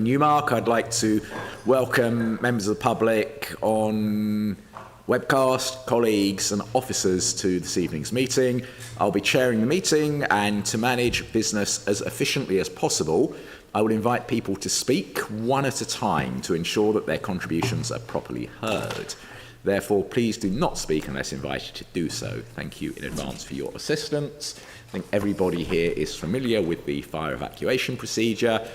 Newmark. I'd like to welcome members of the public on webcast, colleagues and officers to this evening's meeting. I'll be chairing the meeting, and to manage business as efficiently as possible, I will invite people to speak one at a time to ensure that their contributions are properly heard. Therefore, please do not speak unless invited to do so. Thank you in advance for your assistance. I think everybody here is familiar with the fire evacuation procedure.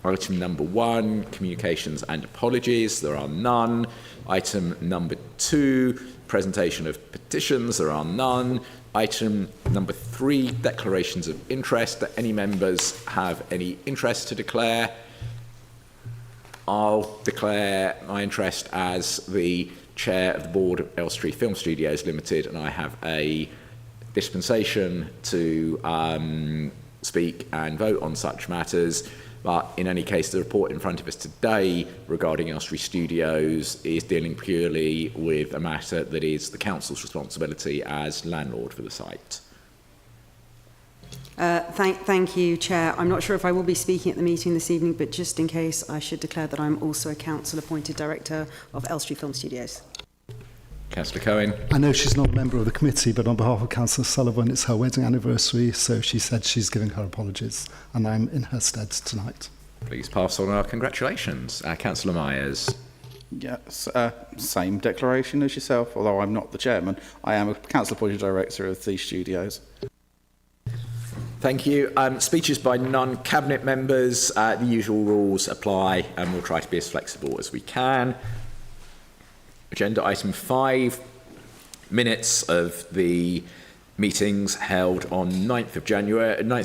Item number 1, communications and apologies. There are none. Item number 2, presentation of petitions. There are none. Item number 3, declarations of interest. Do any members have any interest to declare? I'll declare my interest as the chair of the board of Elstree Film Studios Limited, and I have a dispensation to speak and vote on such matters. But in any case, the report in front of us today regarding Elstree Studios is dealing purely with a matter that is the council's responsibility as landlord for the site. Thank you, Chair. I'm not sure if I will be speaking at the meeting this evening, but just in case, I should declare that I'm also a council-appointed director of Elstree Film Studios. Councillor Cohen. I know she's not a member of the committee, but on behalf of Councillor Sullivan, it's her wedding anniversary, so she said she's giving her apologies, and I'm in her stead tonight. Please pass on our congratulations. Councillor Myers. Yes, same declaration as yourself, although I'm not the chairman. I am a council-appointed director of the studios. Thank you. Speeches by non-cabinet members. The usual rules apply, and we'll try to be as flexible as we can. Agenda item 5, minutes of the meetings held on 9th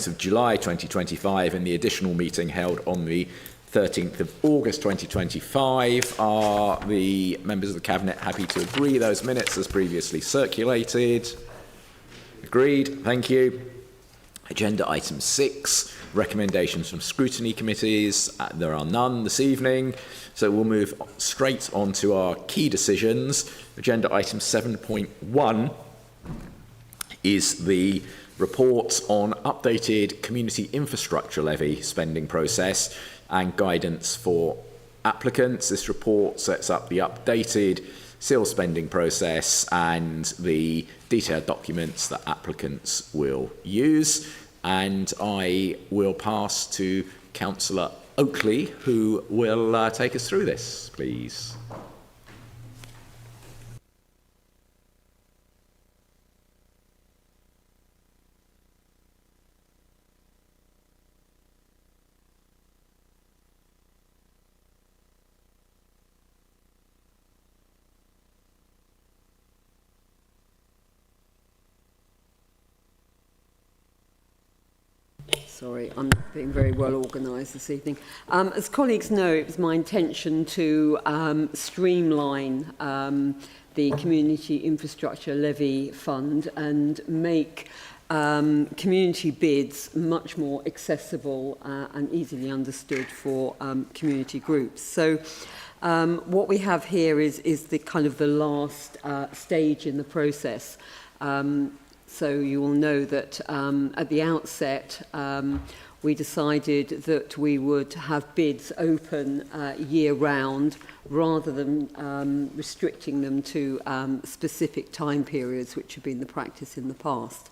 of July 2025 and the additional meeting held on the 13th of August 2025. Are the members of the Cabinet happy to agree those minutes as previously circulated? Agreed. Thank you. Agenda item 6, recommendations from scrutiny committees. There are none this evening, so we'll move straight on to our key decisions. Agenda item 7.1 is the report on updated community infrastructure levy spending process and guidance for applicants. This report sets up the updated seal spending process and the detailed documents that applicants will use. And I will pass to Councillor Oakley, who will take us through this, please. Sorry, I'm not being very well organised this evening. As colleagues know, it was my intention to streamline the Community Infrastructure Levy Fund and make community bids much more accessible and easily understood for community groups. So what we have here is the kind of the last stage in the process. So you will know that at the outset, we decided that we would have bids open year-round rather than restricting them to specific time periods, which have been the practice in the past.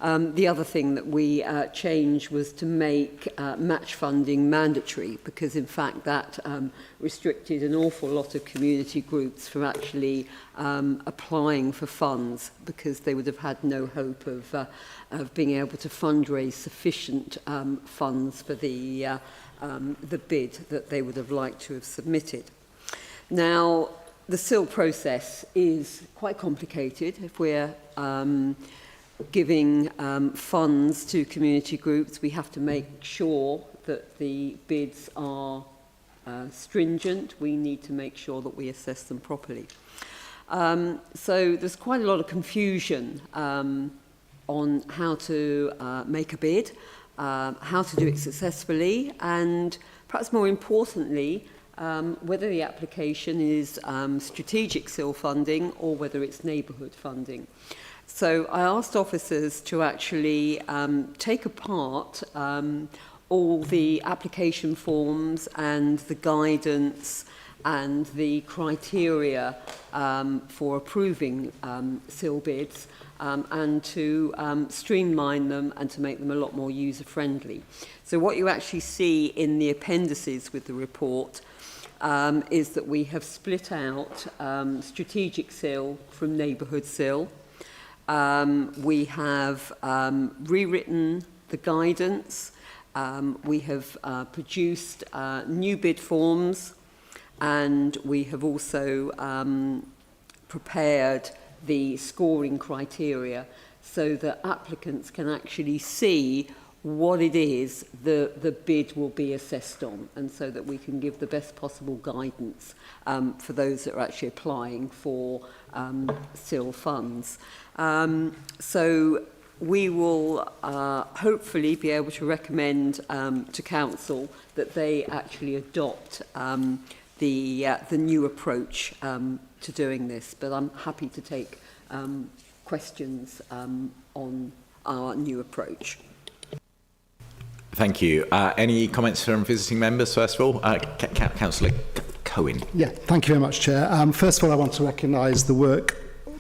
The other thing that we changed was to make match funding mandatory, because in fact that restricted an awful lot of community groups from actually applying for funds, because they would have had no hope of being able to fundraise sufficient funds for the bid that they would have liked to have submitted. Now, the SIL process is quite complicated. If we're giving funds to community groups, we have to make sure that the bids are stringent. We need to make sure that we assess them properly. So there's quite a lot of confusion on how to make a bid, how to do it successfully, and perhaps more importantly, whether the application is strategic SIL funding or whether it's neighbourhood funding. So I asked officers to actually take apart all the application forms and the guidance and the criteria for approving SIL bids and to streamline them and to make them a lot more user-friendly. So what you actually see in the appendices with the report is that we have split out strategic SIL from neighbourhood SIL. We have rewritten the guidance. We have produced new bid forms, and we have also prepared the scoring criteria so that applicants can actually see what it is the bid will be assessed on, and so that we can give the best possible guidance for those that are actually applying for SIL funds. So we will hopefully be able to recommend to Council that they actually adopt the new approach to doing this. But I'm happy to take questions on our new approach. Thank you. Any comments from visiting members, first of all? Councillor Cohen. Yeah, thank you very much, Chair. First of all, I want to recognise the work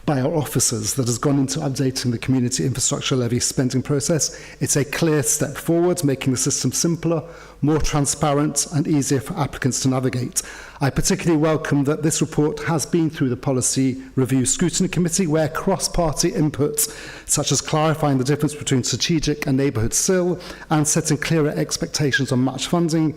by our officers that has gone into updating the community infrastructure levy spending process. It's a clear step forward, making the system simpler, more transparent and easier for applicants to navigate. I particularly welcome that this report has been through the Policy Review Scrutiny Committee, where cross-party inputs, such as clarifying the difference between strategic and neighbourhood SIL and setting clearer expectations on match funding,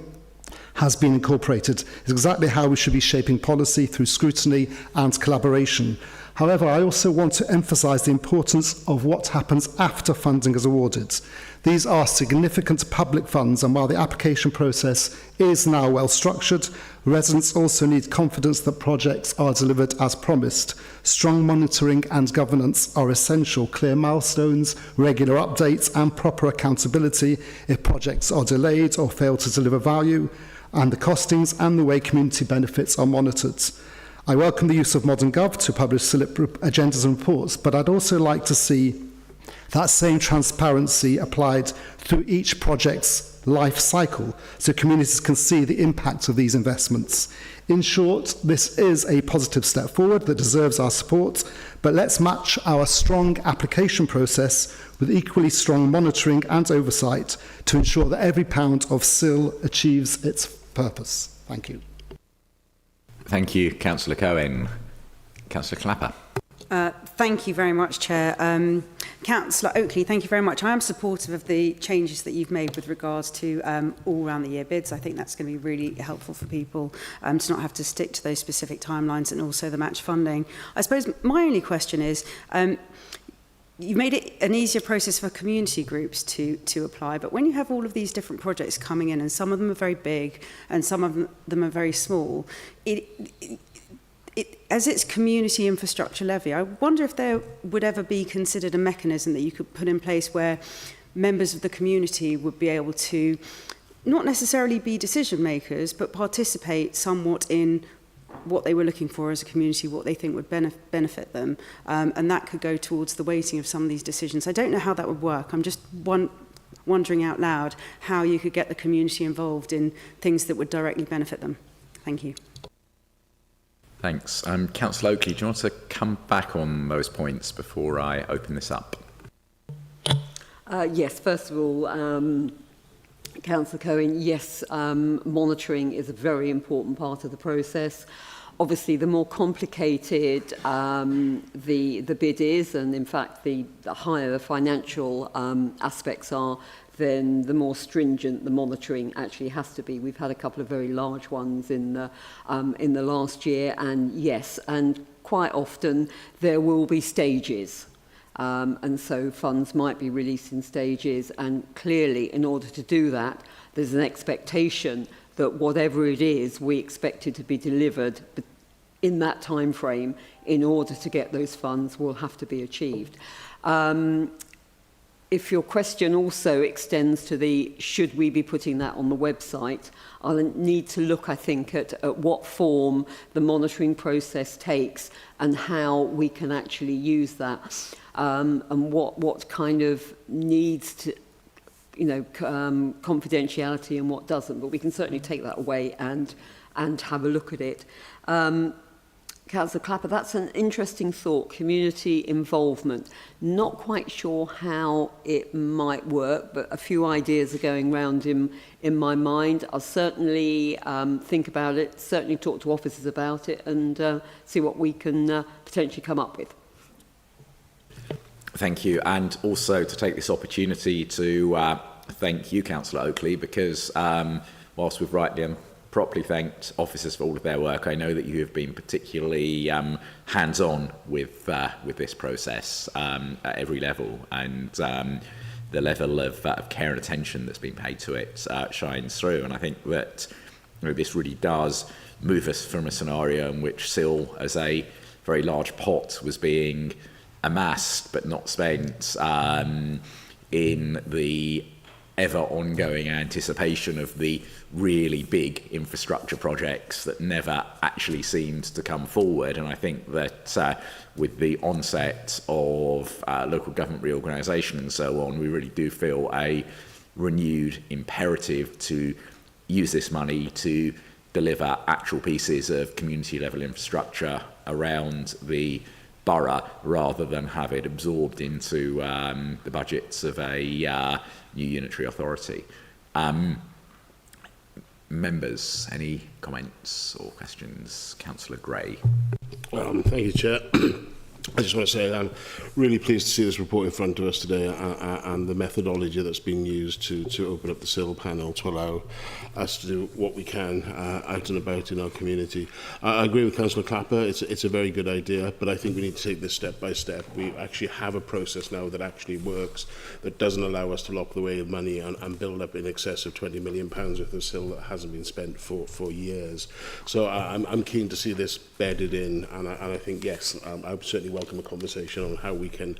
has been incorporated. It's exactly how we should be shaping policy through scrutiny and collaboration. However, I also want to emphasise the importance of what happens after funding is awarded. These are significant public funds, and while the application process is now well structured, residents also need confidence that projects are delivered as promised. Strong monitoring and governance are essential. Clear milestones, regular updates and proper accountability if projects are delayed or fail to deliver value, and the costings and the way community benefits are monitored. I welcome the use of Modern Gov to publish SILIP agendas and reports, but I'd also like to see that same transparency applied through each project's life cycle so communities can see the impact of these investments. In short, this is a positive step forward that deserves our support, but let's match our strong application process with equally strong monitoring and oversight to ensure that every pound of SIL achieves its purpose. Thank you. Thank you, Councillor Cohen. Councillor Clapper. Thank you very much, Chair. Councillor Oakley, thank you very much. I am supportive of the changes that you've made with regards to all round the year bids. I think that's going to be really helpful for people to not have to stick to those specific timelines, and also the match funding. I suppose my only question is, you made it an easier process for community groups to apply, but when you have all of these different projects coming in, and some of them are very big and some of them are very small, as it's community infrastructure levy, I wonder if there would ever be considered a mechanism that you could put in place where members of the community would be able to not necessarily be decision makers, but participate somewhat in what they were looking for as a community, what they think would benefit them, and that could go towards the weighting of some of these decisions. I don't know how that would work. I'm just wondering out loud how you could get the community involved in things that would directly benefit them. Thank you. Thanks. Councillor Oakley, do you want to come back on those points before I open this up? Yes, first of all, Councillor Cohen, yes, monitoring is a very important part of the process. Obviously, the more complicated the bid is, and in fact the higher the financial aspects are, then the more stringent the monitoring actually has to be. We've had a couple of very large ones in the last year, and yes, and quite often there will be stages. And so funds might be released in stages, and clearly in order to do that there's an expectation that whatever it is we expect it to be delivered in that time frame in order to get those funds will have to be achieved. If your question also extends to the should we be putting that on the website, I'll need to look, I think, at what form the monitoring process takes and how we can actually use that, and what kind of needs confidentiality and what doesn't, but we can certainly take that away and have a look at it. Councillor Clapper, that's an interesting thought, community involvement. Not quite sure how it might work, but a few ideas are going round in my mind. I'll certainly think about it, certainly talk to officers about it and see what we can potentially come up with. Thank you, and also to take this opportunity to thank you, Councillor Oakley, because whilst we've rightly and properly thanked officers for all of their work, I know that you have been particularly hands-on with this process at every level, and the level of care and attention that's been paid to it shines through. And I think that this really does move us from a scenario in which SIL as a very large pot was being amassed but not spent, in the ever ongoing anticipation of the really big infrastructure projects that never actually seemed to come forward. And I think that with the onset of local government reorganisation and so on, we really do feel a renewed imperative to use this money to deliver actual pieces of community level infrastructure around the borough rather than have it absorbed into the budgets of a new unitary authority. Members, any comments or questions? Councillor Gray. Thank you, Chair. I just want to say I'm really pleased to see this report in front of us today and the methodology that's been used to open up the SIL panel to allow us to do what we can out and about in our community. I agree with Councillor Clapper, it's a very good idea, but I think we need to take this step by step. We actually have a process now that actually works, that doesn't allow us to lock the way of money and build up in excess of £20 million worth of SIL that hasn't been spent for years. So I'm keen to see this bedded in, and I think, yes, I would certainly welcome a conversation on how we can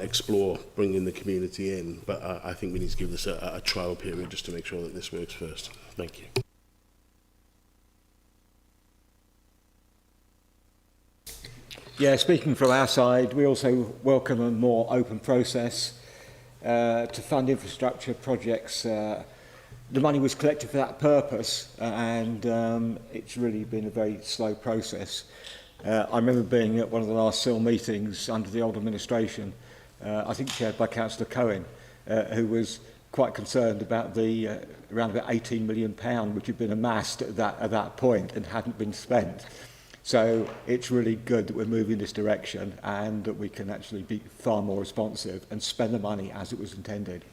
explore bringing the community in, but I think we need to give this a trial period just to make sure that this works first. Thank you. Yeah, speaking from our side, we also welcome a more open process to fund infrastructure projects. The money was collected for that purpose, and it's really been a very slow process. I remember being at one of the last SIL meetings under the old administration, I think chaired by Councillor Cohen, who was quite concerned about the around about £18 million which had been amassed at that point and hadn't been spent. So it's really good that we're moving this direction and that we can actually be far more responsive and spend the money as it was intended.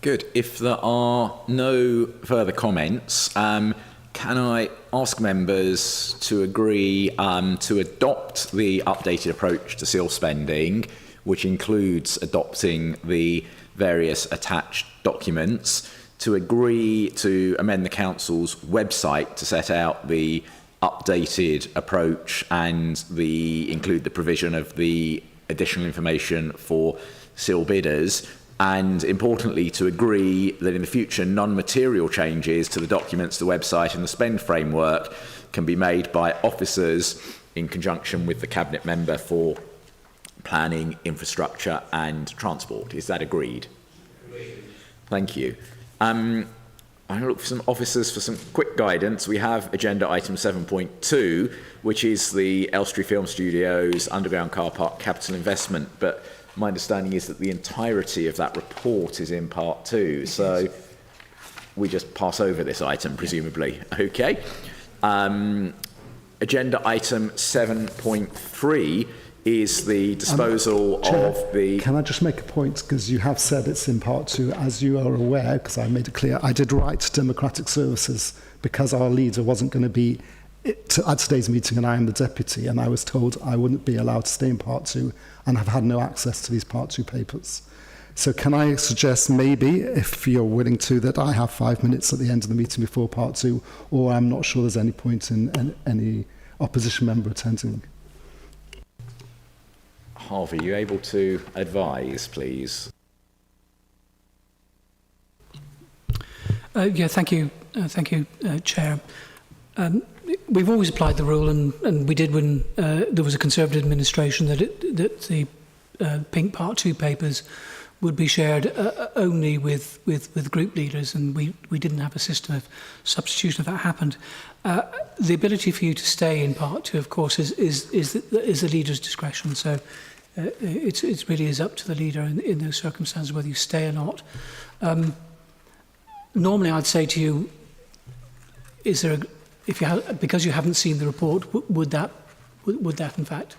Good. If there are no further comments, can I ask members to agree to adopt the updated approach to SIL spending, which includes adopting the various attached documents, to agree to amend the Council's website to set out the updated approach and include the provision of the additional information for SIL bidders, and importantly to agree that in the future non-material changes to the documents, the website and the spend framework can be made by officers in conjunction with the Cabinet member for planning, infrastructure and transport. Is that agreed? Agreed. Thank you. I'm going to look for some officers for some quick guidance. We have agenda item 7.2, which is the Elstree Film Studios underground car park capital investment, but my understanding is that the entirety of that report is in part 2, so we just pass over this item, presumably. Okay. Agenda item 7.3 is the disposal Chair, of the... Can I just make a point, because you have said it's in part 2, as you are aware, because I made it clear, I did write to Democratic Services because our leader wasn't going to be at today's meeting and I am the deputy, and I was told I wouldn't be allowed to stay in part 2 and have had no access to these part 2 papers. So can I suggest maybe, if you're willing to, that I have 5 minutes at the end of the meeting before part 2, or I'm not sure there's any point in any opposition member attending. Harvey, are you able to advise, please? Yeah, thank you, Chair. We've always applied the rule, and we did when there was a Conservative administration that the pink Part 2 papers would be shared only with group leaders, and we didn't have a system of substitution if that happened. The ability for you to stay in Part 2, of course, is the leader's discretion. So it really is up to the leader in those circumstances whether you stay or not. Normally, I'd say to you, because you haven't seen the report, would that in fact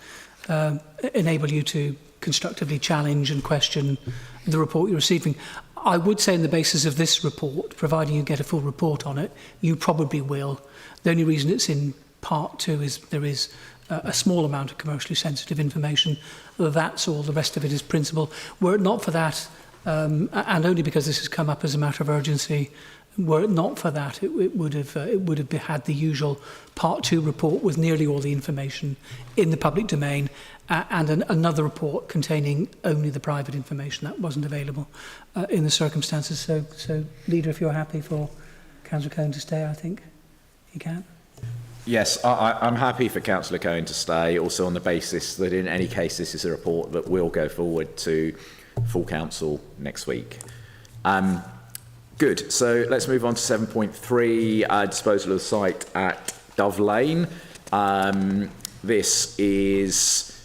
enable you to constructively challenge and question the report you're receiving? I would say on the basis of this report, providing you get a full report on it, you probably will. The only reason it's in Part 2 is there is a small amount of commercially sensitive information. That's all. The rest of it is principle. Were it not for that, and only because this has come up as a matter of urgency, were it not for that, it would have had the usual Part 2 report with nearly all the information in the public domain, and another report containing only the private information that wasn't available in the circumstances. So, Leader, if you're happy for Councillor Cohen to stay, I think he can. Yes, I'm happy for Councillor Cohen to stay, also on the basis that in any case this is a report that will go forward to full council next week. Good, so let's move on to 7.3, disposal of the site at Dove Lane. This is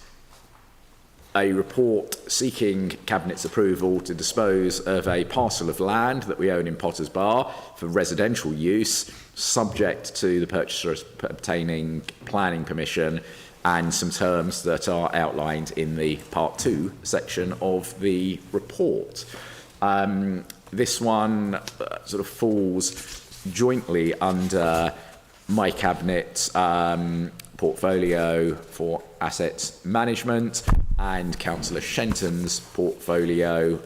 a report seeking Cabinet's approval to dispose of a parcel of land that we own in Potters Bar for residential use, subject to the purchaser obtaining planning permission and some terms that are outlined in the Part 2 section of the report. This one sort of falls jointly under my Cabinet portfolio for asset management and Councillor Shenton's portfolio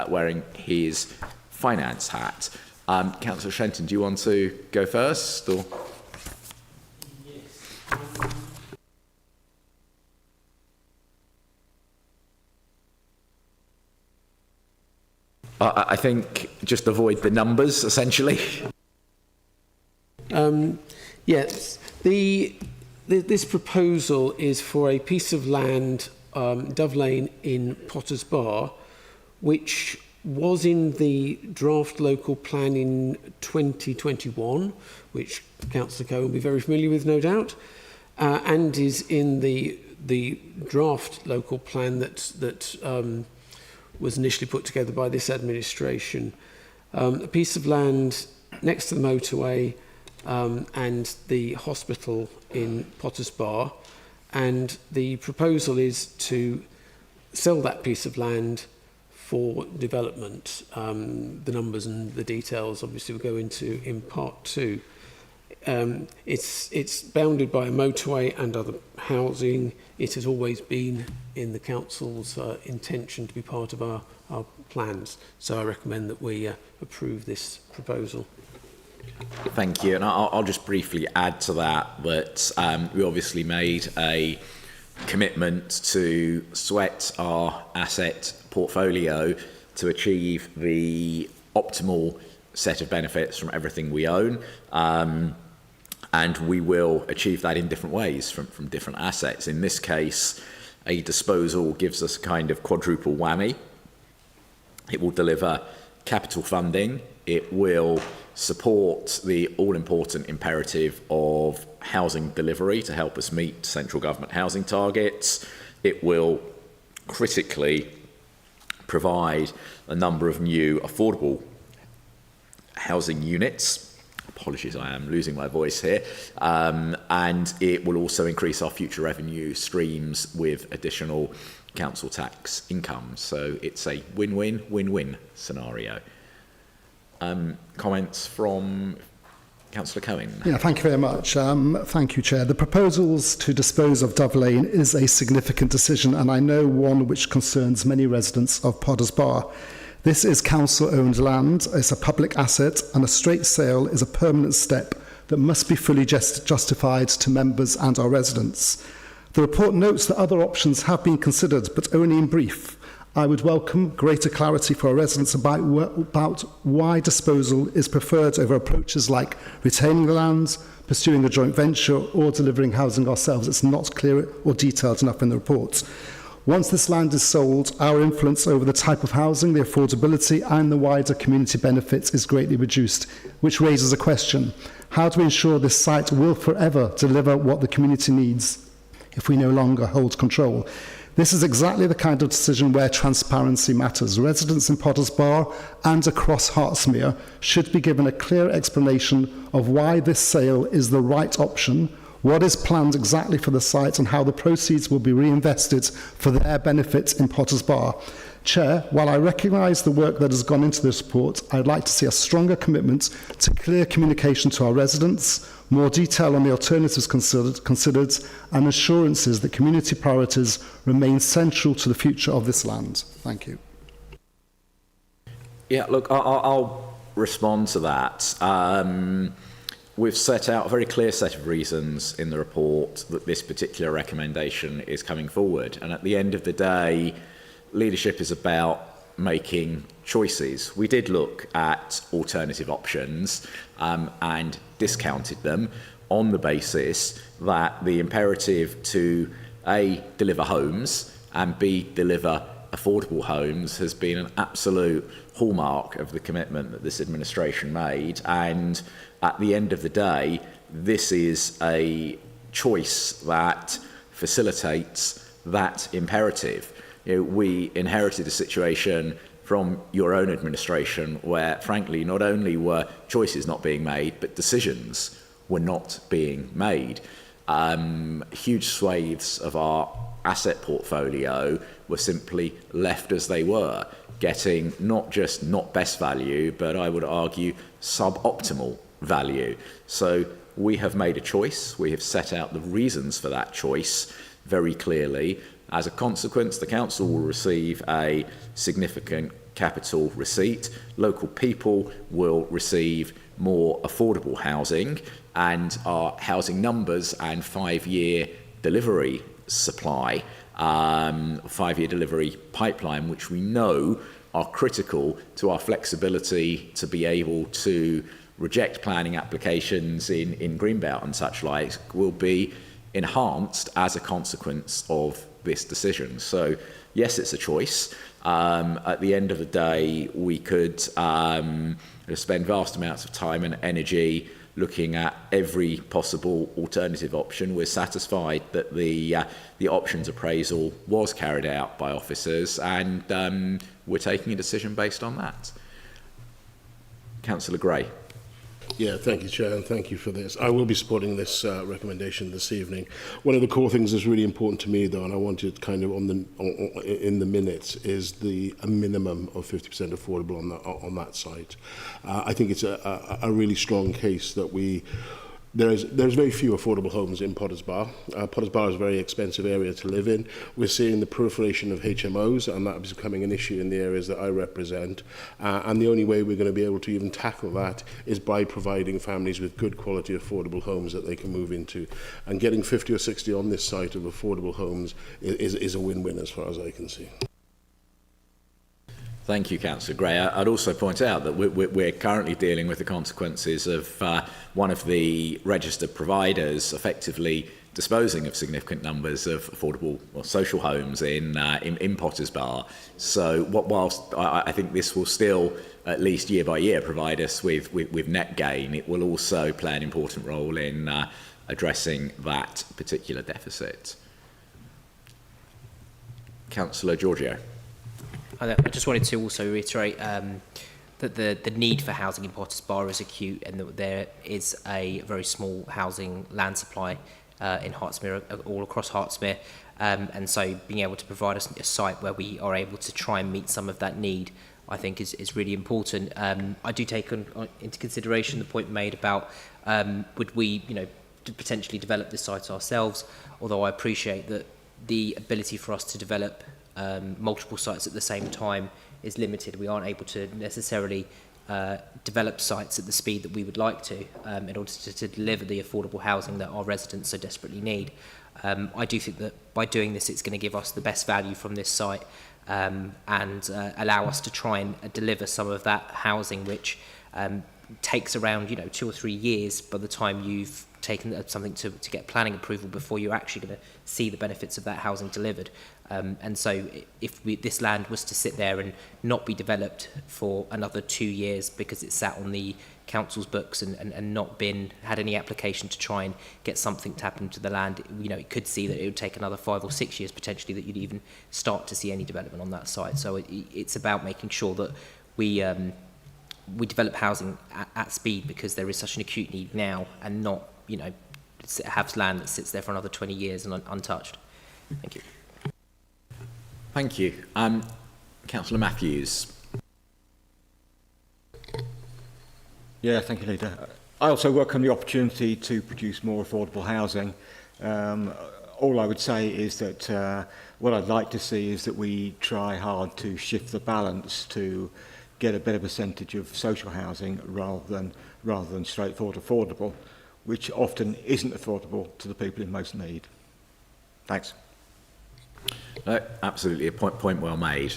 wearing his finance hat. Councillor Shenton, do you want to go first? Or? Yes. I think just avoid the numbers, essentially. Yes, this proposal is for a piece of land, Dove Lane in Potters Bar, which was in the draft local plan in 2021, which Councillor Cohen will be very familiar with, no doubt, and is in the draft local plan that was initially put together by this administration. A piece of land next to the motorway and the hospital in Potters Bar, and the proposal is to sell that piece of land for development. The numbers and the details obviously will go into in Part 2. It's bounded by a motorway and other housing. It has always been in the council's intention to be part of our plans. So I recommend that we approve this proposal. Thank you. And I'll just briefly add to that we obviously made a commitment to sweat our asset portfolio to achieve the optimal set of benefits from everything we own. And we will achieve that in different ways from different assets. In this case, a disposal gives us a kind of quadruple whammy. It will deliver capital funding. It will support the all-important imperative of housing delivery to help us meet central government housing targets. It will critically provide a number of new affordable housing units. Apologies, I am losing my voice here. And it will also increase our future revenue streams with additional council tax income. So it's a win-win, win-win scenario. Comments from Councillor Cohen? Yeah, thank you very much. Thank you, Chair. The proposals to dispose of Dove Lane is a significant decision, and I know one which concerns many residents of Potters Bar. This is council-owned land, it's a public asset, and a straight sale is a permanent step that must be fully justified to members and our residents. The report notes that other options have been considered, but only in brief. I would welcome greater clarity for our residents about why disposal is preferred over approaches like retaining the land, pursuing a joint venture, or delivering housing ourselves. It's not clear or detailed enough in the report. Once this land is sold, our influence over the type of housing, the affordability and the wider community benefits is greatly reduced, which raises a question. How do we ensure this site will forever deliver what the community needs if we no longer hold control? This is exactly the kind of decision where transparency matters. Residents in Potters Bar and across Hertsmere should be given a clear explanation of why this sale is the right option, what is planned exactly for the site, and how the proceeds will be reinvested for their benefit in Potters Bar. Chair, while I recognise the work that has gone into this report, I'd like to see a stronger commitment to clear communication to our residents, more detail on the alternatives considered, and assurances that community priorities remain central to the future of this land. Thank you. Yeah, look, I'll respond to that. We've set out a very clear set of reasons in the report that this particular recommendation is coming forward. And at the end of the day, leadership is about making choices. We did look at alternative options and discounted them on the basis that the imperative to A, deliver homes, and B, deliver affordable homes has been an absolute hallmark of the commitment that this administration made. And at the end of the day, this is a choice that facilitates that imperative. You know, we inherited a situation from your own administration where, frankly, not only were choices not being made, but decisions were not being made. Huge swathes of our asset portfolio were simply left as they were, getting not just not best value, but I would argue suboptimal value. So we have made a choice. We have set out the reasons for that choice very clearly. As a consequence, the council will receive a significant capital receipt. Local people will receive more affordable housing, and our housing numbers and 5-year delivery supply, 5-year delivery pipeline, which we know are critical to our flexibility to be able to reject planning applications in Greenbelt and such like, will be enhanced as a consequence of this decision. So yes, it's a choice. At the end of the day, we could spend vast amounts of time and energy looking at every possible alternative option. We're satisfied that the options appraisal was carried out by officers, and we're taking a decision based on that. Councillor Gray. Yeah, thank you, Chair, and thank you for this. I will be supporting this recommendation this evening. One of the core things that's really important to me, though, and I want it kind of in the minutes, is a minimum of 50% affordable on that site. I think it's a really strong case that there's very few affordable homes in Potters Bar. Potters Bar is a very expensive area to live in. We're seeing the proliferation of HMOs, and that is becoming an issue in the areas that I represent. And the only way we're going to be able to even tackle that is by providing families with good quality affordable homes that they can move into. And getting 50 or 60 on this site of affordable homes is a win-win as far as I can see. Thank you, Councillor Gray. I'd also point out that we're currently dealing with the consequences of one of the registered providers effectively disposing of significant numbers of affordable or social homes in Potters Bar. So whilst I think this will still, at least year by year, provide us with net gain, it will also play an important role in addressing that particular deficit. Councillor Giorgio. I just wanted to also reiterate that the need for housing in Potters Bar is acute, and that there is a very small housing land supply in Hertsmere, all across Hertsmere, and so being able to provide us a site where we are able to try and meet some of that need, I think is really important. I do take into consideration the point made about would we potentially develop this site ourselves, although I appreciate that the ability for us to develop multiple sites at the same time is limited. We aren't able to necessarily develop sites at the speed that we would like to in order to deliver the affordable housing that our residents so desperately need. I do think that by doing this, it's going to give us the best value from this site and allow us to try and deliver some of that housing, which takes around 2 or 3 years by the time you've taken something to get planning approval before you're actually going to see the benefits of that housing delivered. And so if this land was to sit there and not be developed for another 2 years because it sat on the council's books and not had any application to try and get something to happen to the land, it could see that it would take another 5 or 6 years potentially that you'd even start to see any development on that site. So it's about making sure that we develop housing at speed, because there is such an acute need now, and not have land that sits there for another 20 years and untouched. Thank you. Thank you. Councillor Matthews. Yeah, thank you, Leader. I also welcome the opportunity to produce more affordable housing. All I would say is that what I'd like to see is that we try hard to shift the balance to get a better percentage of social housing rather than straightforward affordable, which often isn't affordable to the people in most need. Thanks. No, absolutely, a point well made.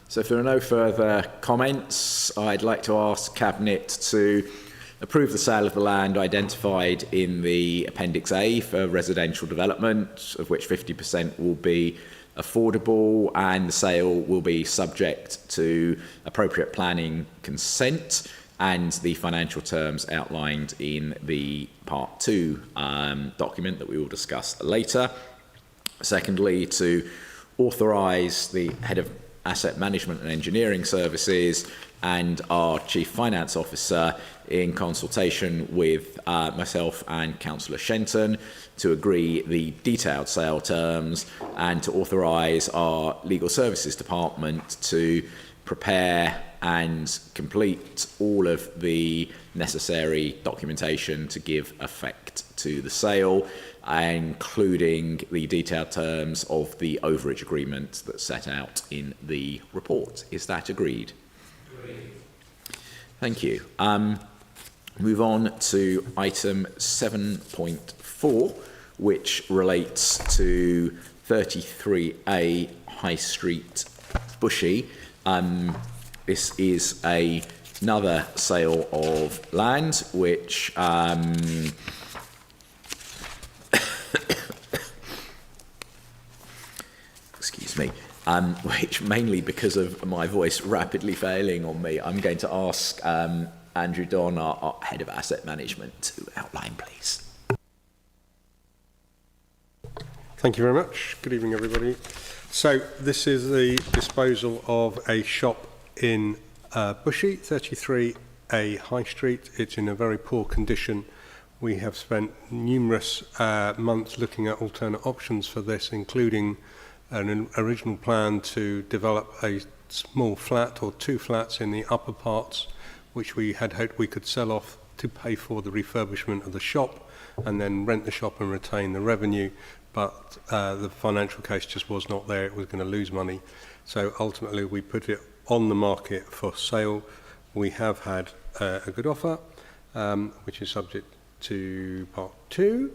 So if there are no further comments, I'd like to ask Cabinet to approve the sale of the land identified in the Appendix A for residential development, of which 50% will be affordable, and the sale will be subject to appropriate planning consent and the financial terms outlined in the Part 2 document that we will discuss later. Secondly, to authorise the Head of Asset Management and Engineering Services and our Chief Finance Officer, in consultation with myself and Councillor Shenton, to agree the detailed sale terms, and to authorise our Legal Services Department to prepare and complete all of the necessary documentation to give effect to the sale, including the detailed terms of the overage agreement that's set out in the report. Is that agreed? Agreed. Thank you. Move on to item 7.4, which relates to 33A High Street, Bushy. This is another sale of land, which excuse me, which, mainly because of my voice rapidly failing on me, I'm going to ask Andrew Don, our Head of Asset Management, to outline, please. Thank you very much. Good evening, everybody. So this is the disposal of a shop in Bushy, 33A High Street. It's in a very poor condition. We have spent numerous months looking at alternate options for this, including an original plan to develop a small flat or 2 flats in the upper parts, which we had hoped we could sell off to pay for the refurbishment of the shop and then rent the shop and retain the revenue. But the financial case just was not there. It was going to lose money. So ultimately we put it on the market for sale. We have had a good offer, which is subject to Part 2.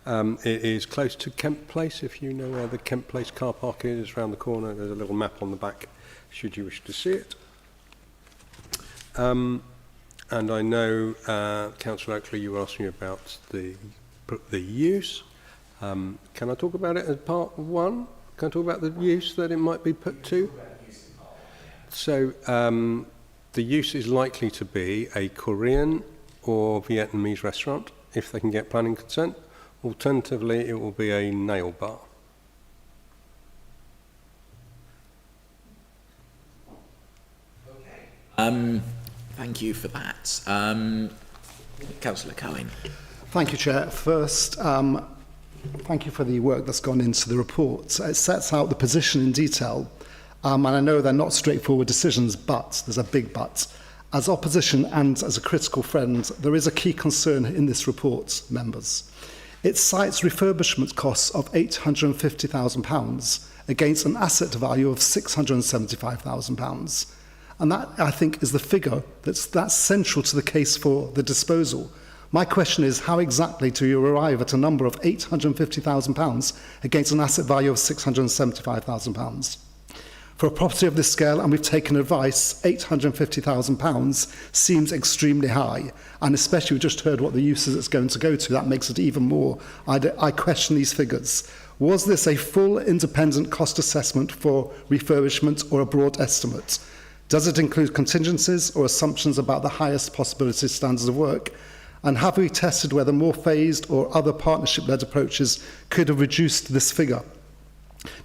It is close to Kent Place. If you know where the Kent Place car park is, it's around the corner. There's a little map on the back, should you wish to see it. And I know, Councillor Oakley, you asked me about the use. Can I talk about it as Part 1? Can I talk about the use that it might be put to? So the use is likely to be a Korean or Vietnamese restaurant, if they can get planning consent. Alternatively, it will be a nail bar. Thank you for that. Councillor Cohen. Thank you, Chair. First, thank you for the work that's gone into the report. It sets out the position in detail, and I know they're not straightforward decisions, but there's a big but. As opposition and as a critical friend, there is a key concern in this report, members. It cites refurbishment costs of £850,000 against an asset value of £675,000. And that, I think, is the figure that's central to the case for the disposal. My question is, how exactly do you arrive at a number of £850,000 against an asset value of £675,000? For a property of this scale, and we've taken advice, £850,000 seems extremely high. And especially, we just heard what the uses it's going to go to. That makes it even more. I question these figures. Was this a full independent cost assessment for refurbishment or a broad estimate? Does it include contingencies or assumptions about the highest possibility standards of work? And have we tested whether more phased or other partnership-led approaches could have reduced this figure?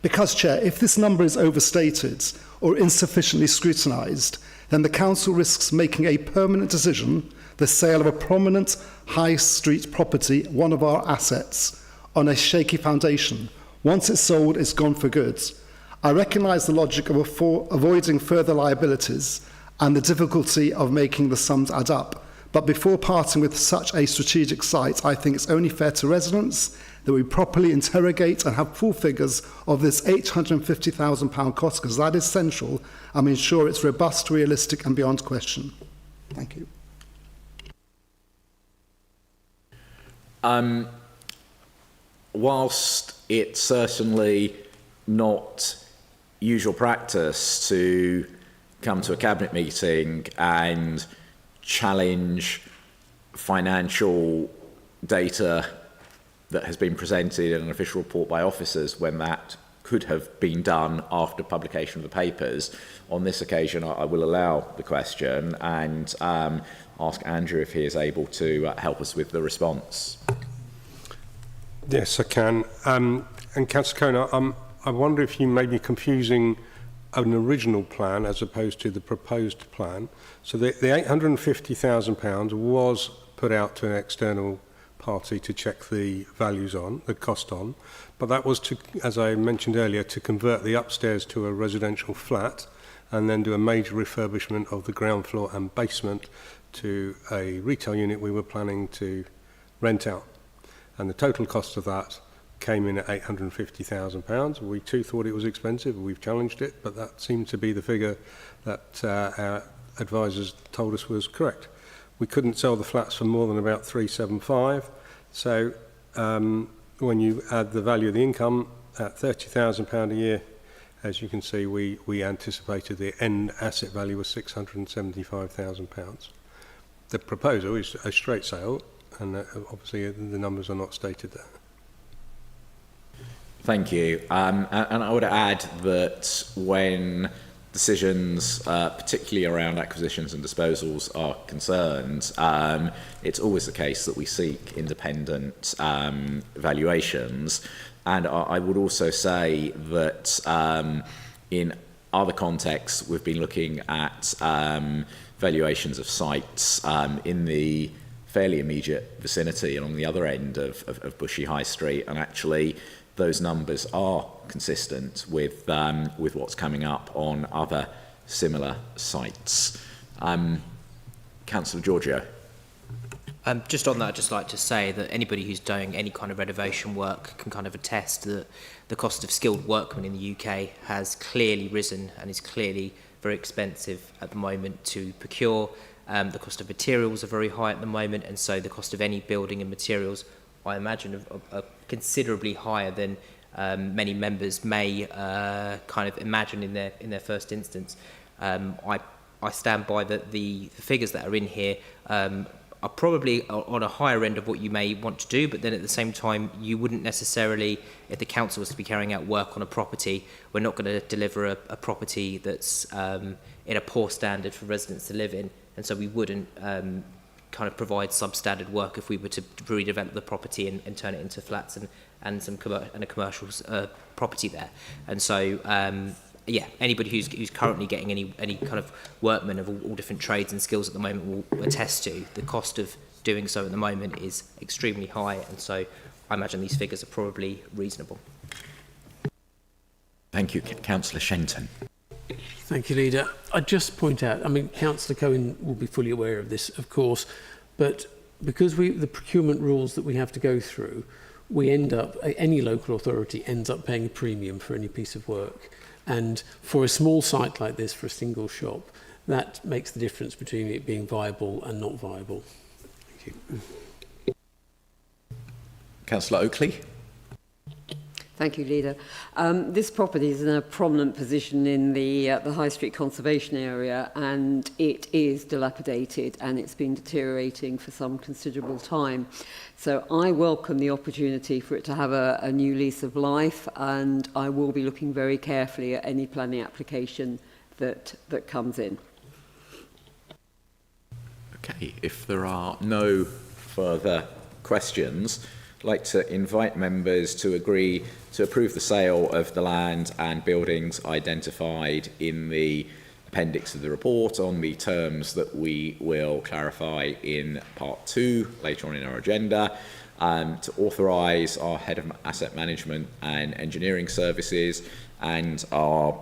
Because, Chair, if this number is overstated or insufficiently scrutinised, then the Council risks making a permanent decision, the sale of a prominent high street property, one of our assets, on a shaky foundation. Once it's sold, it's gone for good. I recognise the logic of avoiding further liabilities and the difficulty of making the sums add up. But before parting with such a strategic site, I think it's only fair to residents that we properly interrogate and have full figures of this £850,000 cost, because that is central, and ensure it's robust, realistic and beyond question. Thank you. Whilst it's certainly not usual practice to come to a Cabinet meeting and challenge financial data that has been presented in an official report by officers when that could have been done after publication of the papers, on this occasion I will allow the question and ask Andrew if he is able to help us with the response. Yes, I can. And Councillor Cohn, I wonder if you may be confusing an original plan as opposed to the proposed plan. So the £850,000 was put out to an external party to check the values on, the cost on, but that was to, as I mentioned earlier, to convert the upstairs to a residential flat and then do a major refurbishment of the ground floor and basement to a retail unit we were planning to rent out. And the total cost of that came in at £850,000. We too thought it was expensive. We've challenged it, but that seemed to be the figure that our advisors told us was correct. We couldn't sell the flats for more than about £375. So when you add the value of the income at £30,000 a year, as you can see, we anticipated the end asset value was £675,000. The proposal is a straight sale, and obviously the numbers are not stated there. Thank you. And I would add that when decisions, particularly around acquisitions and disposals, are concerned, it's always the case that we seek independent valuations. And I would also say that in other contexts, we've been looking at valuations of sites in the fairly immediate vicinity and on the other end of Bushy High Street, and actually those numbers are consistent with what's coming up on other similar sites. Councillor Giorgio. Just on that, I'd just like to say that anybody who's doing any kind of renovation work can kind of attest that the cost of skilled workmen in the UK has clearly risen and is clearly very expensive at the moment to procure. The cost of materials are very high at the moment, and so the cost of any building and materials, I imagine, are considerably higher than many members may kind of imagine in their first instance. I stand by the figures that are in here are probably on a higher end of what you may want to do, but then at the same time, you wouldn't necessarily, if the council was to be carrying out work on a property, we're not going to deliver a property that's in a poor standard for residents to live in, and so we wouldn't kind of provide substandard work if we were to redevelop the property and turn it into flats and a commercial property there. And so yeah, anybody who's currently getting any kind of workmen of all different trades and skills at the moment will attest to the cost of doing so at the moment is extremely high, and so I imagine these figures are probably reasonable. Thank you, Councillor Shenton. Thank you, Leader. I'd just point out, I mean, Councillor Cohen will be fully aware of this, of course, but because the procurement rules that we have to go through, we end up, any local authority ends up paying a premium for any piece of work. And for a small site like this, for a single shop, that makes the difference between it being viable and not viable. Thank you. Councillor Oakley. Thank you, Leader. This property is in a prominent position in the High Street Conservation Area, and it is dilapidated and it's been deteriorating for some considerable time. So I welcome the opportunity for it to have a new lease of life, and I will be looking very carefully at any planning application that comes in. Okay, if there are no further questions, I'd like to invite members to agree to approve the sale of the land and buildings identified in the appendix of the report on the terms that we will clarify in part 2 later on in our agenda, to authorise our Head of Asset Management and Engineering Services and our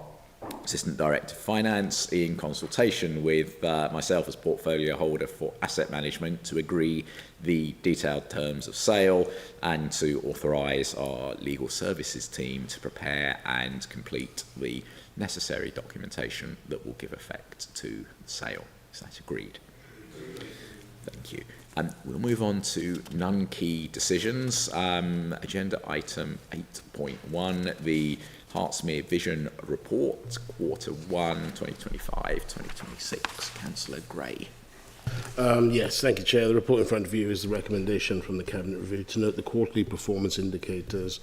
Assistant Director of Finance, in consultation with myself as portfolio holder for asset management, to agree the detailed terms of sale and to authorise our legal services team to prepare and complete the necessary documentation that will give effect to the sale. Is that agreed? Thank you. We'll move on to non-key decisions. Agenda item 8.1, the Hertsmere Vision Report, Quarter 1, 2025-2026. Councillor Gray. Yes, thank you, Chair. The report in front of you is the recommendation from the Cabinet Review to note the quarterly performance indicators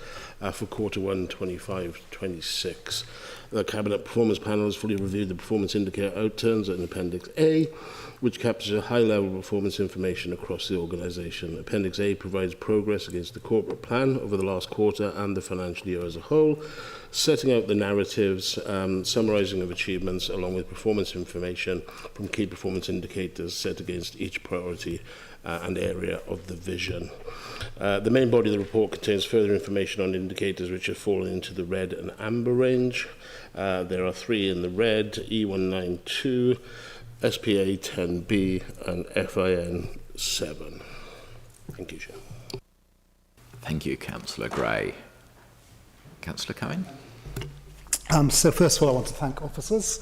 for Quarter 1, 25-26. The Cabinet Performance Panel has fully reviewed the performance indicator outturns in Appendix A, which captures a high-level performance information across the organisation. Appendix A provides progress against the corporate plan over the last quarter and the financial year as a whole, setting out the narratives, summarising of achievements, along with performance information from key performance indicators set against each priority and area of the vision. The main body of the report contains further information on indicators which have fallen into the red and amber range. There are 3 in the red: E192, SPA 10B and FIN 7. Thank you, Chair. Thank you, Councillor Gray. Councillor Cohen. So first of all, I want to thank officers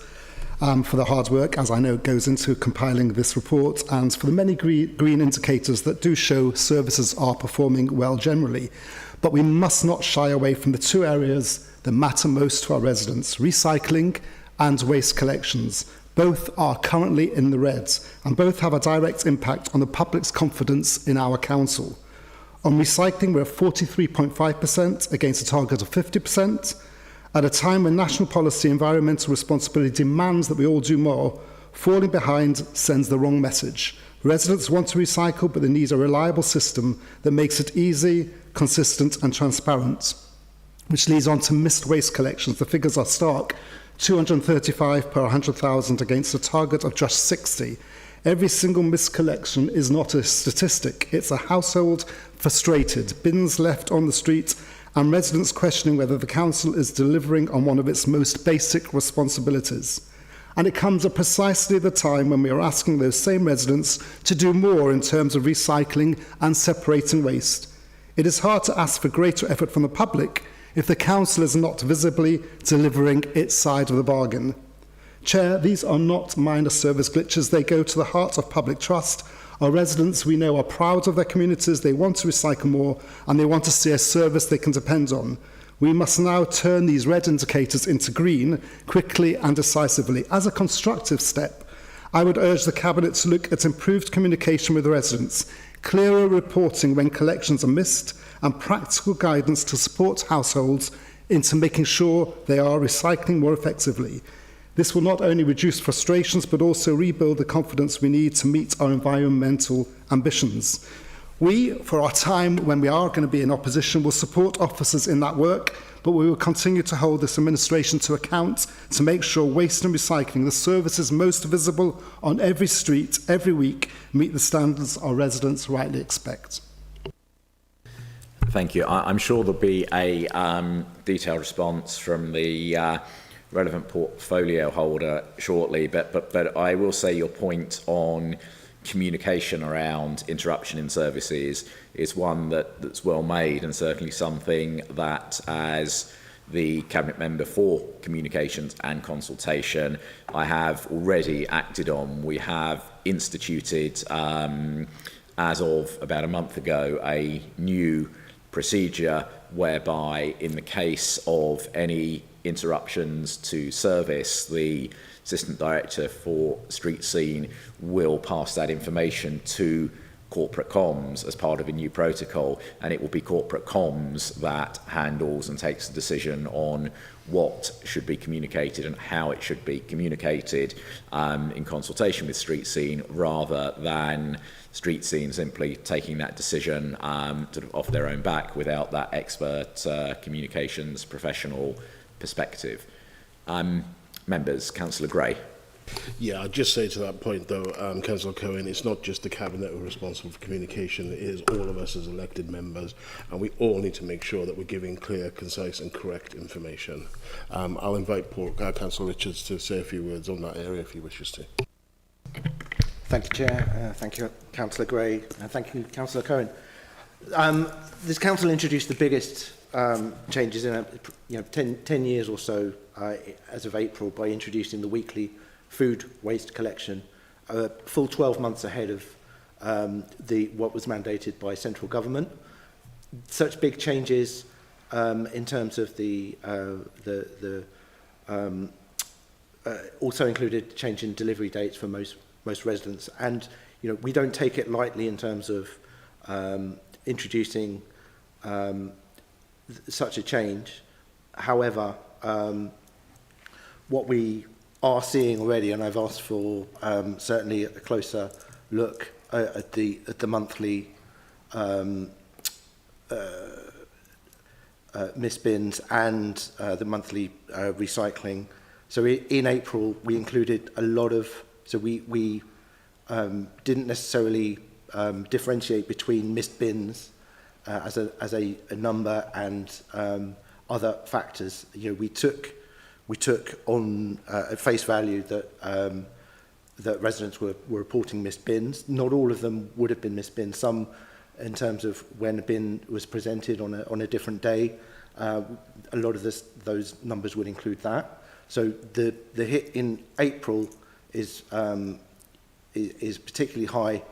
for the hard work, as I know goes into compiling this report, and for the many green indicators that do show services are performing well generally. But we must not shy away from the 2 areas that matter most to our residents: recycling and waste collections. Both are currently in the reds, and both have a direct impact on the public's confidence in our council. On recycling, we're at 43.5% against a target of 50%. At a time when national policy environmental responsibility demands that we all do more, falling behind sends the wrong message. Residents want to recycle, but they need a reliable system that makes it easy, consistent and transparent. Which leads on to missed waste collections. The figures are stark: 235 per 100,000 against a target of just 60. Every single missed collection is not a statistic. It's a household frustrated, bins left on the street, and residents questioning whether the council is delivering on one of its most basic responsibilities. And it comes at precisely the time when we are asking those same residents to do more in terms of recycling and separating waste. It is hard to ask for greater effort from the public if the council is not visibly delivering its side of the bargain. Chair, these are not minor service glitches. They go to the heart of public trust. Our residents, we know, are proud of their communities. They want to recycle more, and they want to see a service they can depend on. We must now turn these red indicators into green quickly and decisively. As a constructive step, I would urge the Cabinet to look at improved communication with residents, clearer reporting when collections are missed, and practical guidance to support households into making sure they are recycling more effectively. This will not only reduce frustrations, but also rebuild the confidence we need to meet our environmental ambitions. We, for our time when we are going to be in opposition, will support officers in that work, but we will continue to hold this administration to account to make sure waste and recycling, the services most visible on every street, every week, meet the standards our residents rightly expect. Thank you. I'm sure there'll be a detailed response from the relevant portfolio holder shortly, but I will say your point on communication around interruption in services is one that's well made, and certainly something that, as the Cabinet Member for Communications and Consultation, I have already acted on. We have instituted, as of about a month ago, a new procedure whereby in the case of any interruptions to service, the Assistant Director for Street Scene will pass that information to corporate comms as part of a new protocol, and it will be corporate comms that handles and takes the decision on what should be communicated and how it should be communicated in consultation with Street Scene, rather than Street Scene simply taking that decision sort of off their own back without that expert communications professional perspective. Members, Councillor Gray. Yeah, I'd just say to that point, though, Councillor Cohen, it's not just the Cabinet who are responsible for communication, it is all of us as elected members, and we all need to make sure that we're giving clear, concise and correct information. I'll invite Councillor Richards to say a few words on that area if he wishes to. Thank you, Chair. Thank you, Councillor Gray. And thank you, Councillor Cohen. This Council introduced the biggest changes in 10 years or so as of April by introducing the weekly food waste collection, a full 12 months ahead of what was mandated by central government. Such big changes in terms of also included change in delivery dates for most residents, and we don't take it lightly in terms of introducing such a change. However, what we are seeing already, and I've asked for certainly a closer look at the monthly missed bins and the monthly recycling. So in April we included a lot of, so we didn't necessarily differentiate between missed bins as a number and other factors. We took on at face value that that residents were reporting missed bins. Not all of them would have been missed bins. Some, in terms of when a bin was presented on a different day, a lot of those numbers would include that. So the hit in April is particularly high.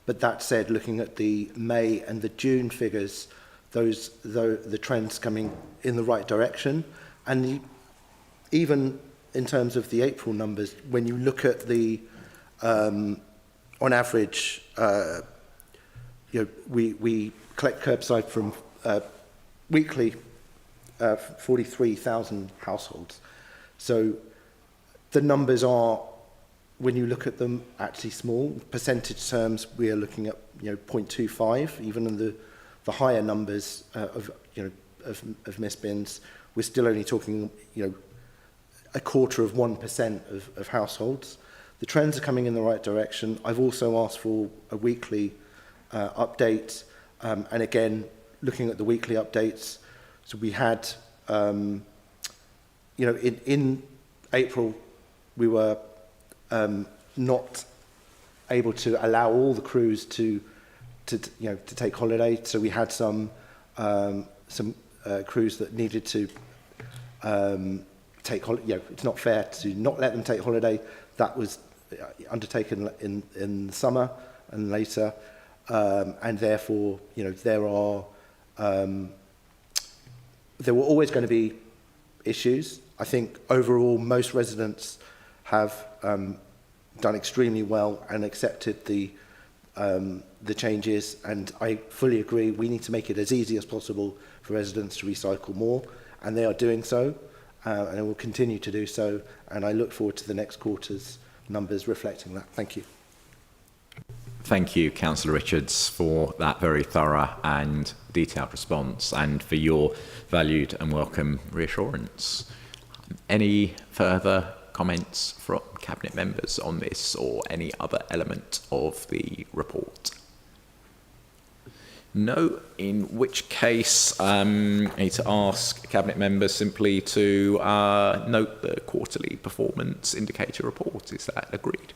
But that said, looking at the May and the June figures, the trends coming in the right direction, and even in terms of the April numbers, when you look at the, on average, we collect curbside from weekly 43,000 households. So the numbers are, when you look at them, actually small. Percentage terms, we are looking at 0.25. Even in the higher numbers of missed bins, we're still only talking a quarter of 1% of households. The trends are coming in the right direction. I've also asked for a weekly update, and again, looking at the weekly updates, so we had, in April, we were not able to allow all the crews to take holiday, so we had some crews that needed to take holiday. It's not fair to not let them take holiday. That was undertaken in the summer and later, and therefore there were always going to be issues. I think overall most residents have done extremely well and accepted the changes, and I fully agree we need to make it as easy as possible for residents to recycle more, and they are doing so, and they will continue to do so, and I look forward to the next quarter's numbers reflecting that. Thank you. Thank you, Councillor Richards, for that very thorough and detailed response and for your valued and welcome reassurance. Any further comments from Cabinet members on this or any other element of the report? No, in which case I need to ask Cabinet members simply to note the quarterly performance indicator report. Is that agreed?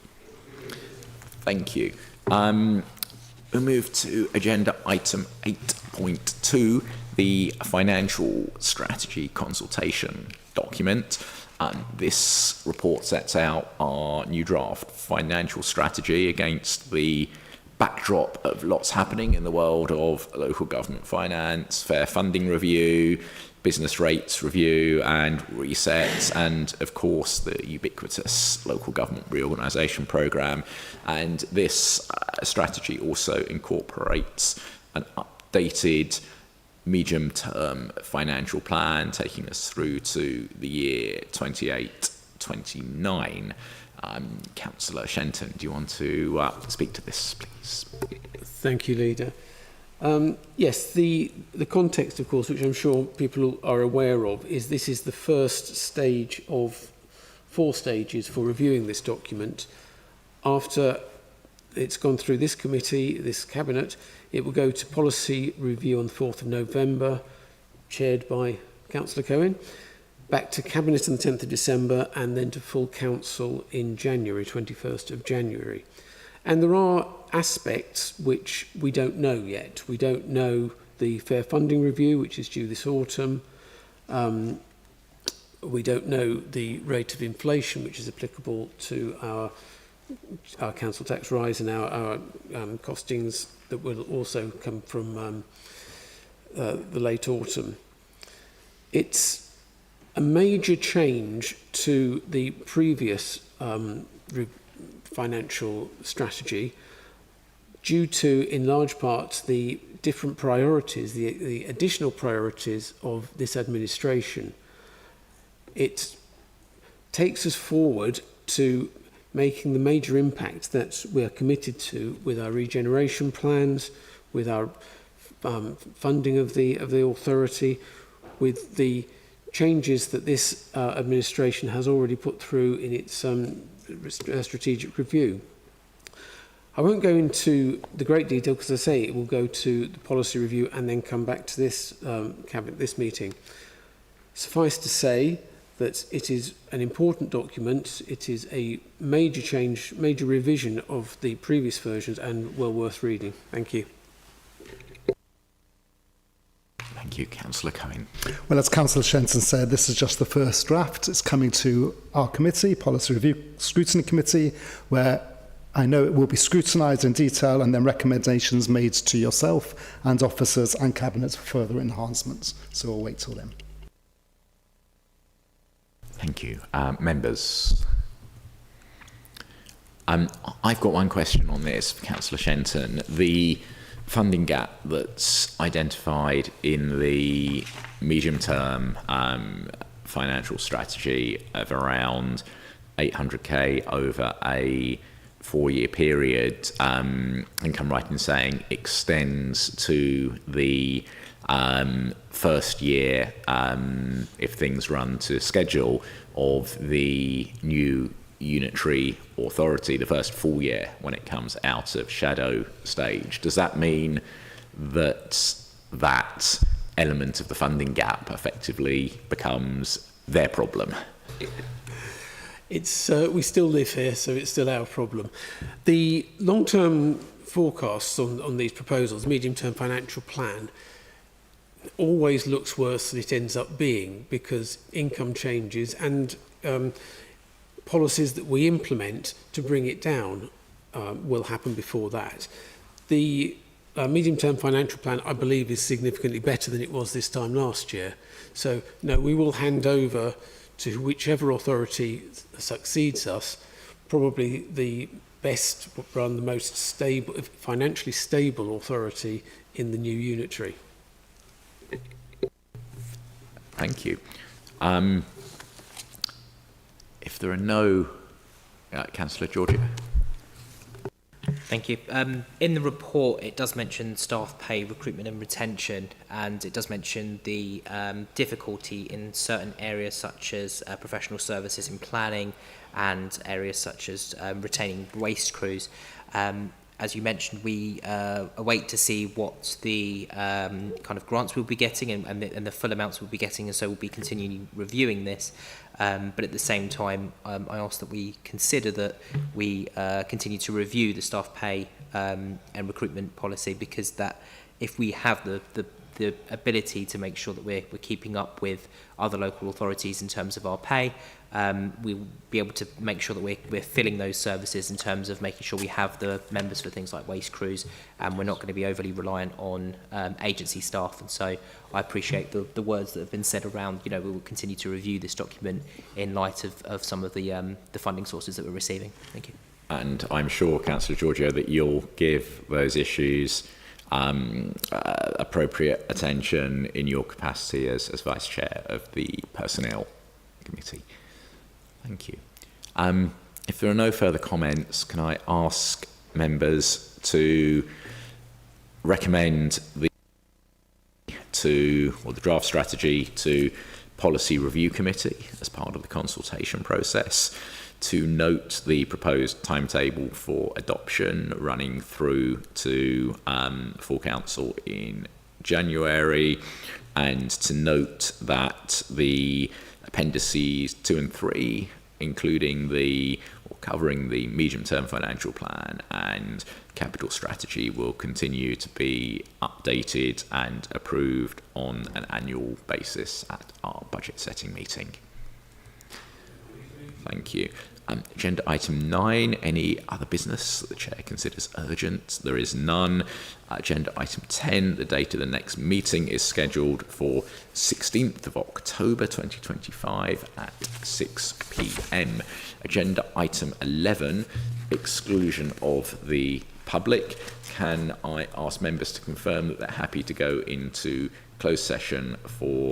Thank you. We'll move to agenda item 8.2, the financial strategy consultation document. This report sets out our new draft financial strategy against the backdrop of lots happening in the world of local government finance, fair funding review, business rates review and resets, and of course the ubiquitous local government reorganisation programme. And this strategy also incorporates an updated medium-term financial plan taking us through to the year 28-29. Councillor Shenton, do you want to speak to this, please? Thank you, Leader. Yes, the context, of course, which I'm sure people are aware of, is this is the first stage of 4 stages for reviewing this document. After it's gone through this committee, this cabinet, it will go to policy review on the 4th of November, chaired by Councillor Cohen, back to cabinet on the 10th of December, and then to full council in January, 21st of January. And there are aspects which we don't know yet. We don't know the fair funding review, which is due this autumn. We don't know the rate of inflation, which is applicable to our council tax rise and our costings that will also come from the late autumn. It's a major change to the previous financial strategy due to, in large part, the different priorities, the additional priorities of this administration. It takes us forward to making the major impact that we are committed to with our regeneration plans, with our funding of the authority, with the changes that this administration has already put through in its strategic review. I won't go into the great detail because, as I say, it will go to the policy review and then come back to this cabinet, this meeting. Suffice to say that it is an important document. It is a major change, major revision of the previous versions, and well worth reading. Thank you. Thank you, Councillor Cohen. Well, as Councillor Shenton said, this is just the first draft. It's coming to our committee, Policy Review Scrutiny Committee, where I know it will be scrutinised in detail and then recommendations made to yourself and officers and Cabinet for further enhancements. So we'll wait till then. Thank you. Members, I've got one question on this for Councillor Shenton. The funding gap that's identified in the medium-term financial strategy of around 800k over a 4-year period, I think I'm right in saying extends to the first year, if things run to schedule, of the new unitary authority, the first full year when it comes out of shadow stage. Does that mean that that element of the funding gap effectively becomes their problem? It's we still live here, so it's still our problem. The long-term forecasts on these proposals, medium-term financial plan, always looks worse than it ends up being because income changes and policies that we implement to bring it down will happen before that. The medium-term financial plan, I believe, is significantly better than it was this time last year. So, no, we will hand over to whichever authority succeeds us, probably the best run, the most stable, financially stable authority in the new unitary. Thank you. If there are no... Councillor Georgia. Thank you. In the report, it does mention staff pay, recruitment and retention, and it does mention the difficulty in certain areas such as professional services and planning and areas such as retaining waste crews. As you mentioned, we await to see what the kind of grants we'll be getting and the full amounts we'll be getting, and so we'll be continuing reviewing this. But at the same time, I ask that we consider that we continue to review the staff pay and recruitment policy, because that if we have the the ability to make sure that we're keeping up with other local authorities in terms of our pay. We'll be able to make sure that we're filling those services in terms of making sure we have the members for things like waste crews, and we're not going to be overly reliant on agency staff. And so I appreciate the words that have been said around, we will continue to review this document in light of some of the funding sources that we're receiving. Thank you. And I'm sure, Councillor Giorgio, that you'll give those issues appropriate attention in your capacity as Vice Chair of the Personnel Committee. Thank you. If there are no further comments, can I ask members to recommend the draft strategy to Policy Review Committee as part of the consultation process, to note the proposed timetable for adoption running through to full council in January, and to note that the appendices 2 and 3, including covering the medium-term financial plan and capital strategy, will continue to be updated and approved on an annual basis at our budget setting meeting. Thank you. Agenda item 9, any other business that the Chair considers urgent? There is none. Agenda item 10, the date of the next meeting is scheduled for 16th of October 2025 at 6 p.m. Agenda item 11, exclusion of the public. Can I ask members to confirm that they're happy to go into closed session for